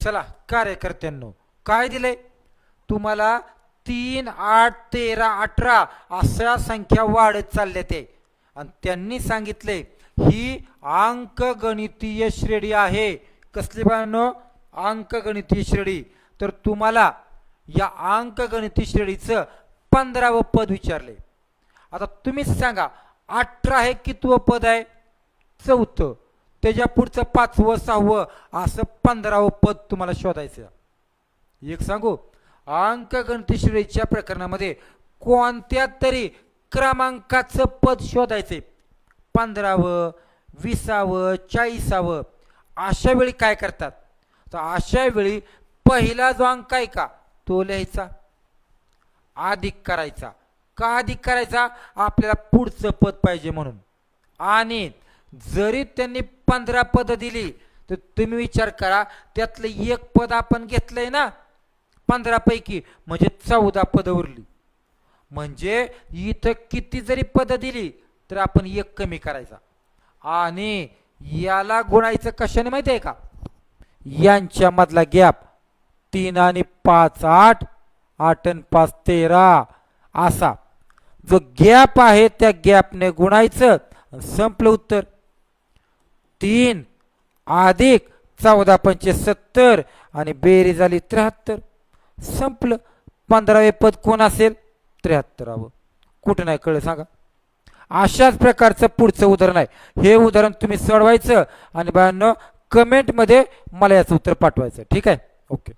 चला कार्यकर्त्यांनो, काय दिलंय तुम्हाला? 3, 8, 13, 18 अशा संख्या वाढत चालल्या ते, आणि त्यांनी सांगितले ही अंकगणितीय श्रेणी आहे. कसली बाळांनो? अंकगणितीय श्रेणी. तर तुम्हाला या अंकगणितीय श्रेणीचं 15वं पद विचारले. आता तुम्ही सांगा 18 हे कितवं पद आहे? 4थं. त्याच्या पुढचं 5वं 6वं असं 15वं पद तुम्हाला शोधायचं. एक सांगू, अंकगणितीय श्रेणीच्या प्रकरणामध्ये कोणत्या तरी क्रमांकाचं पद शोधायचे. 15वं, 20वं, 40वं. अशा वेळी काय करतात? तर अशा वेळी पहिला जो अंक आहे का तो लिहायचा, अधिक करायचा. का अधिक करायचा? आपल्याला पुढचं पद पाहिजे म्हणून. आणि जरी त्यांनी 15 पद दिली तर तुम्ही विचार करा, त्यातलं एक पद आपण घेतलंय ना 15 पैकी, म्हणजे 14 पद उरली. म्हणजे इथं किती जरी पद दिली तर आपण एक कमी करायचा. आणि याला गुणायचं कशाने माहिती आहे का? यांच्या मधला गॅप. 3 आणि 5 8, 8 आणि 5 13 असा जो गॅप आहे त्या गॅपने गुणायचं. संपलं उत्तर. 3 अधिक 14 पंचे 70 आणि बेरीज झाली 73. संपलं. 15वे पद कोण असेल? 73वं. कुठं नाही कळलं सांगा? अशाच प्रकारचं पुढचं उदाहरण आहे. हे उदाहरण तुम्ही सोडवायचं आणि बाळांनो कमेंटमध्ये मला याचं उत्तर पाठवायचं. ठीक आहे? ओके.